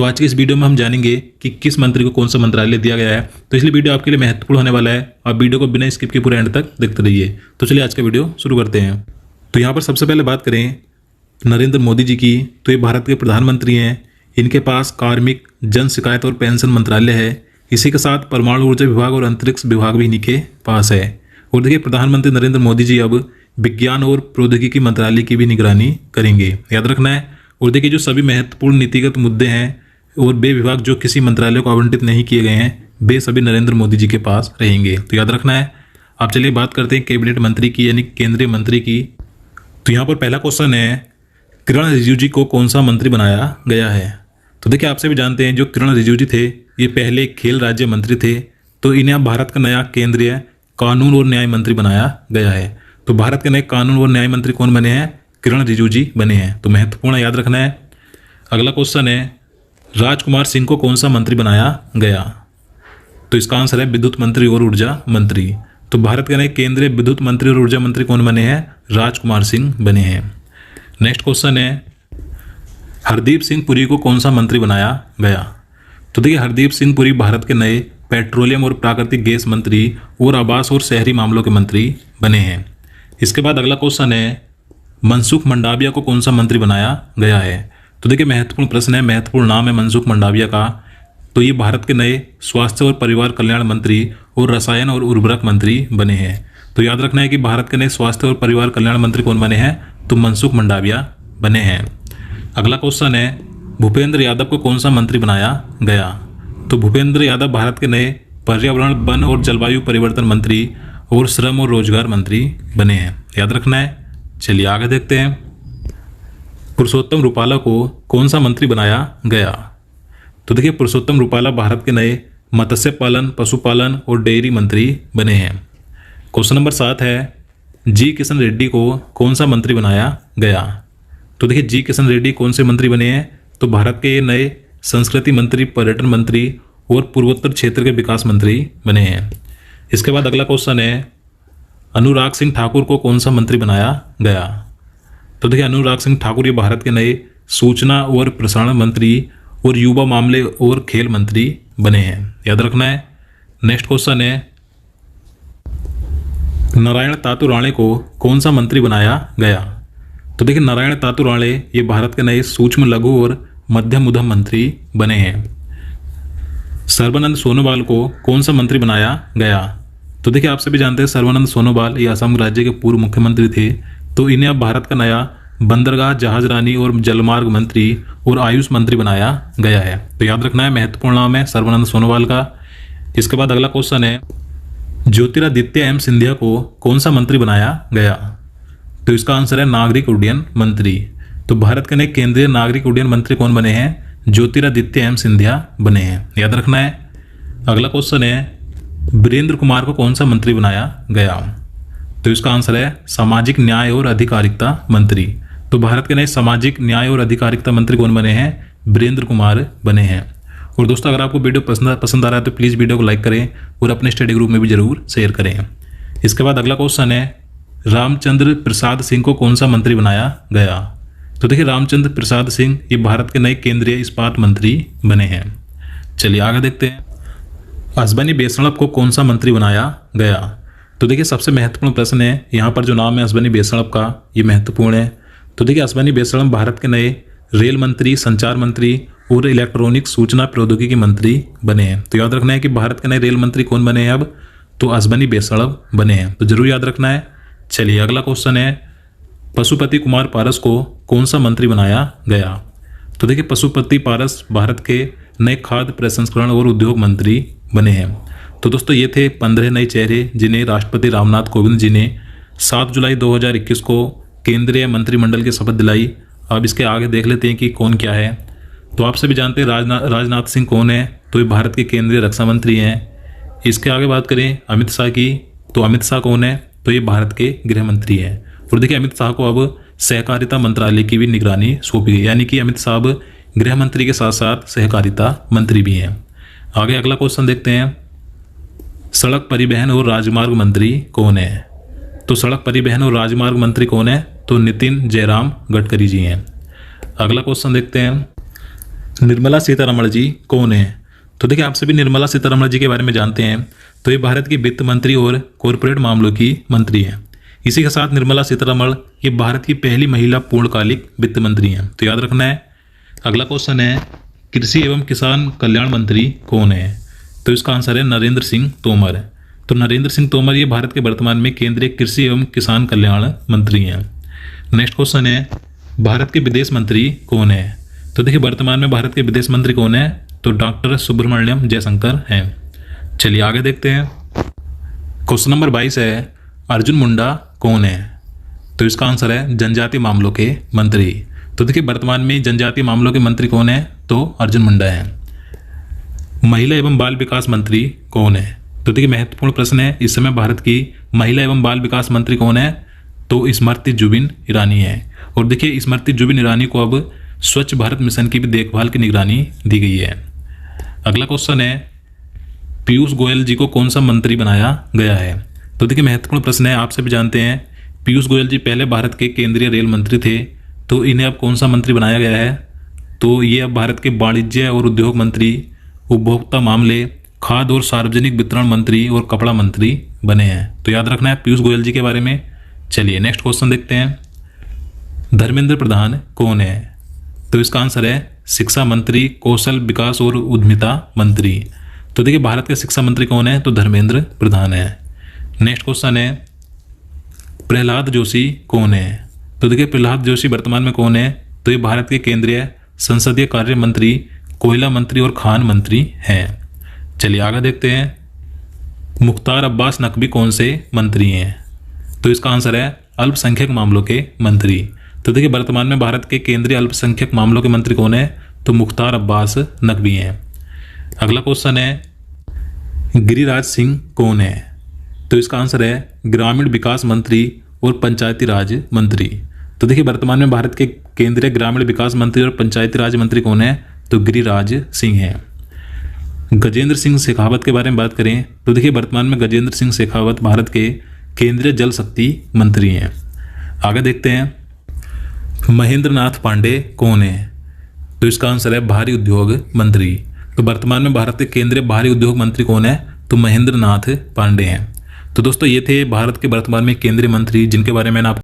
तो आज की इस वीडियो में हम जानेंगे कि किस मंत्री को कौन सा मंत्रालय दिया गया है। तो इसलिए वीडियो आपके लिए महत्वपूर्ण होने वाला है। आप वीडियो को बिना स्किप के पूरे एंड तक देखते रहिए। तो चलिए आज का वीडियो शुरू करते हैं। तो यहाँ पर सबसे पहले बात करें नरेंद्र मोदी जी की, तो ये भारत के प्रधानमंत्री हैं। इनके पास कार्मिक, जन शिकायत और पेंशन मंत्रालय है। इसी के साथ परमाणु ऊर्जा विभाग और अंतरिक्ष विभाग भी इन्हीं के पास है। और देखिए प्रधानमंत्री नरेंद्र मोदी जी अब विज्ञान और प्रौद्योगिकी मंत्रालय की भी निगरानी करेंगे, याद रखना है। और देखिए जो सभी महत्वपूर्ण नीतिगत मुद्दे हैं और वे विभाग जो किसी मंत्रालय को आवंटित नहीं किए गए हैं, वे सभी नरेंद्र मोदी जी के पास रहेंगे, तो याद रखना है। अब चलिए बात करते हैं कैबिनेट मंत्री की, यानी केंद्रीय मंत्री की। तो यहाँ पर पहला क्वेश्चन है, किरण रिजिजू जी को कौन सा मंत्री बनाया गया है। तो देखिए आपसे भी जानते हैं जो किरण रिजिजू जी थे, ये पहले खेल राज्य मंत्री थे। तो इन्हें अब भारत का नया केंद्रीय कानून और न्याय मंत्री बनाया गया है। तो भारत के नए कानून और न्याय मंत्री कौन बने हैं? किरण रिजिजू जी बने हैं। तो महत्वपूर्ण याद रखना है। अगला क्वेश्चन है, राजकुमार सिंह को कौन सा मंत्री बनाया गया। तो इसका आंसर है विद्युत मंत्री और ऊर्जा मंत्री। तो भारत के नए केंद्रीय विद्युत मंत्री और ऊर्जा मंत्री कौन बने हैं? राजकुमार सिंह बने हैं। नेक्स्ट क्वेश्चन है, हरदीप सिंह पुरी को कौन सा मंत्री बनाया गया। तो देखिए हरदीप सिंह पुरी भारत के नए पेट्रोलियम और प्राकृतिक गैस मंत्री और आवास और शहरी मामलों के मंत्री बने हैं। इसके बाद अगला क्वेश्चन है, मनसुख मंडाविया को कौन सा मंत्री बनाया गया है। तो देखिए महत्वपूर्ण प्रश्न है, महत्वपूर्ण नाम है मनसुख मंडाविया का। तो ये भारत के नए स्वास्थ्य और परिवार कल्याण मंत्री और रसायन और उर्वरक मंत्री बने हैं। तो याद रखना है कि भारत के नए स्वास्थ्य और परिवार कल्याण मंत्री कौन बने हैं? तो मनसुख मंडाविया बने हैं। अगला क्वेश्चन है, भूपेंद्र यादव को कौन सा मंत्री बनाया गया। तो भूपेंद्र यादव भारत के नए पर्यावरण, वन और जलवायु परिवर्तन मंत्री और श्रम और रोजगार मंत्री बने हैं, याद रखना है। चलिए आगे देखते हैं, पुरुषोत्तम रुपाला को कौन सा मंत्री बनाया गया। तो देखिए पुरुषोत्तम रुपाला भारत के नए मत्स्य पालन, पशुपालन और डेयरी मंत्री बने हैं। क्वेश्चन नंबर 7 है, जी किशन रेड्डी को कौन सा मंत्री बनाया गया। तो देखिए जी किशन रेड्डी कौन से मंत्री बने हैं? तो भारत के ये नए संस्कृति मंत्री, पर्यटन मंत्री और पूर्वोत्तर क्षेत्र के विकास मंत्री बने हैं। इसके बाद अगला क्वेश्चन है, अनुराग सिंह ठाकुर को कौन सा मंत्री बनाया गया। तो देखिए अनुराग सिंह ठाकुर ये भारत के नए सूचना और प्रसारण मंत्री और युवा मामले और खेल मंत्री बने हैं, याद रखना है। नेक्स्ट क्वेश्चन है, नारायण तातू राणे को कौन सा मंत्री बनाया गया। तो देखिए नारायण तातू राणे ये भारत के नए सूक्ष्म, लघु और मध्यम उद्यम मंत्री बने हैं। सर्बानंद सोनोवाल को कौन सा मंत्री बनाया गया। तो देखिए आप सभी जानते हैं सर्बानंद सोनोवाल ये असम राज्य के पूर्व मुख्यमंत्री थे। तो इन्हें अब भारत का नया बंदरगाह, जहाजरानी और जलमार्ग मंत्री और आयुष मंत्री बनाया गया है। तो याद रखना है, महत्वपूर्ण नाम है सर्बानंद सोनोवाल का। इसके बाद अगला क्वेश्चन है, ज्योतिरादित्य एम सिंधिया को कौन सा मंत्री बनाया गया। तो इसका आंसर है नागरिक उड्डयन मंत्री। तो भारत के नए केंद्रीय नागरिक उड्डयन मंत्री कौन बने हैं? ज्योतिरादित्य एम सिंधिया बने हैं, याद रखना है। अगला क्वेश्चन है, वीरेंद्र कुमार को कौन सा मंत्री बनाया गया। तो इसका आंसर है सामाजिक न्याय और अधिकारिता मंत्री। तो भारत के नए सामाजिक न्याय और अधिकारिता मंत्री कौन बने हैं? वीरेंद्र कुमार बने हैं। और दोस्तों अगर आपको वीडियो पसंद आ रहा है तो प्लीज़ वीडियो को लाइक करें और अपने स्टडी ग्रुप में भी जरूर शेयर करें। इसके बाद अगला क्वेश्चन है, रामचंद्र प्रसाद सिंह को कौन सा मंत्री बनाया गया। तो देखिए रामचंद्र प्रसाद सिंह ये भारत के नए केंद्रीय इस्पात मंत्री बने हैं। चलिए आगे देखते हैं, अश्वनी वैष्णव को कौन सा मंत्री बनाया गया। तो देखिए सबसे महत्वपूर्ण प्रश्न है, यहाँ पर जो नाम है अश्वनी वैष्णव का ये महत्वपूर्ण है। तो देखिए अश्वनी वैष्णव भारत के नए रेल मंत्री, संचार मंत्री और इलेक्ट्रॉनिक सूचना प्रौद्योगिकी मंत्री बने हैं। तो याद रखना है कि भारत के नए रेल मंत्री कौन बने हैं अब? तो अश्वनी वैष्णव बने हैं, तो जरूर याद रखना है। चलिए अगला क्वेश्चन है, पशुपति कुमार पारस को कौन सा मंत्री बनाया गया। तो देखिए पशुपति पारस भारत के नए खाद्य प्रसंस्करण और उद्योग मंत्री बने हैं। तो दोस्तों ये थे 15 नए चेहरे जिन्हें राष्ट्रपति रामनाथ कोविंद जी ने 7 जुलाई 2021 को केंद्रीय मंत्रिमंडल की शपथ दिलाई। अब इसके आगे देख लेते हैं कि कौन क्या है। तो आप सभी जानते हैं राजनाथ सिंह कौन है। तो ये भारत के केंद्रीय रक्षा मंत्री हैं। इसके आगे बात करें अमित शाह की, तो अमित शाह कौन है? तो ये भारत के गृह मंत्री हैं। और देखिए अमित शाह को अब सहकारिता मंत्रालय की भी निगरानी सौंपी गई, यानी कि अमित शाह अब गृह मंत्री के साथ साथ सहकारिता मंत्री भी हैं। आगे अगला क्वेश्चन देखते हैं, सड़क परिवहन और राजमार्ग मंत्री कौन है। तो सड़क परिवहन और राजमार्ग मंत्री कौन है? तो नितिन जयराम गडकरी जी हैं। अगला क्वेश्चन देखते हैं, निर्मला सीतारमण जी कौन है? तो देखिए, आप सभी निर्मला सीतारमण जी के बारे में जानते हैं। तो ये भारत की वित्त मंत्री और कॉरपोरेट मामलों की मंत्री हैं। इसी के साथ निर्मला सीतारमण ये भारत की पहली महिला पूर्णकालिक वित्त मंत्री हैं, तो याद रखना है। अगला क्वेश्चन है, कृषि एवं किसान कल्याण मंत्री कौन है? तो इसका आंसर है नरेंद्र सिंह तोमर। तो नरेंद्र सिंह तोमर ये भारत के वर्तमान में केंद्रीय कृषि एवं किसान कल्याण मंत्री हैं। नेक्स्ट क्वेश्चन है, भारत के विदेश मंत्री कौन है? तो देखिए, वर्तमान में भारत के विदेश मंत्री कौन है? तो डॉक्टर सुब्रमण्यम जयशंकर हैं। चलिए आगे देखते हैं। क्वेश्चन नंबर 22 है, अर्जुन मुंडा कौन है? तो इसका आंसर है जनजातीय मामलों के मंत्री। तो देखिए, वर्तमान में जनजातीय मामलों के मंत्री कौन है? तो अर्जुन मुंडा है। महिला एवं बाल विकास मंत्री कौन है? तो देखिए, महत्वपूर्ण प्रश्न है। इस समय भारत की महिला एवं बाल विकास मंत्री कौन है? तो स्मृति जुबिन ईरानी है। और देखिए, स्मृति जुबिन ईरानी को अब स्वच्छ भारत मिशन की भी देखभाल की निगरानी दी गई है। अगला क्वेश्चन है, पीयूष गोयल जी को कौन सा मंत्री बनाया गया है? तो देखिए, महत्वपूर्ण प्रश्न है। आप सभी जानते हैं पीयूष गोयल जी पहले भारत के केंद्रीय रेल मंत्री थे, तो इन्हें अब कौन सा मंत्री बनाया गया है? तो ये अब भारत के वाणिज्य और उद्योग मंत्री, उपभोक्ता मामले, खाद्य और सार्वजनिक वितरण मंत्री और कपड़ा मंत्री बने हैं। तो याद रखना है पीयूष गोयल जी के बारे में। चलिए नेक्स्ट क्वेश्चन देखते हैं, धर्मेंद्र प्रधान कौन है? तो इसका आंसर है शिक्षा मंत्री, कौशल विकास और उद्यमिता मंत्री। तो देखिए, भारत के शिक्षा मंत्री कौन है? तो धर्मेंद्र प्रधान है। नेक्स्ट क्वेश्चन है, प्रहलाद जोशी कौन है? तो देखिए, प्रहलाद जोशी वर्तमान में कौन है? तो ये भारत के केंद्रीय संसदीय कार्य मंत्री, कोयला मंत्री और खान मंत्री हैं। चलिए आगे देखते हैं, मुख्तार अब्बास नकवी कौन से मंत्री हैं? तो इसका आंसर है अल्पसंख्यक मामलों के मंत्री। तो देखिए, वर्तमान में भारत के केंद्रीय अल्पसंख्यक मामलों के मंत्री कौन है? तो मुख्तार अब्बास नकवी हैं। अगला क्वेश्चन है, गिरिराज सिंह कौन है? तो इसका आंसर है ग्रामीण विकास मंत्री और पंचायती राज मंत्री। तो देखिए, वर्तमान में भारत के केंद्रीय ग्रामीण विकास मंत्री और पंचायती राज मंत्री कौन है? तो गिरिराज सिंह हैं। गजेंद्र सिंह शेखावत के बारे में बात करें तो देखिए, वर्तमान में गजेंद्र सिंह शेखावत भारत के केंद्रीय जल शक्ति मंत्री हैं। आगे देखते हैं, महेंद्र नाथ पांडे कौन है? तो इसका आंसर है भारी उद्योग मंत्री। तो वर्तमान में भारत के केंद्रीय भारी उद्योग मंत्री कौन है? तो महेंद्र नाथ पांडे हैं। तो दोस्तों, ये थे भारत के वर्तमान में केंद्रीय मंत्री जिनके बारे में मैंने आपको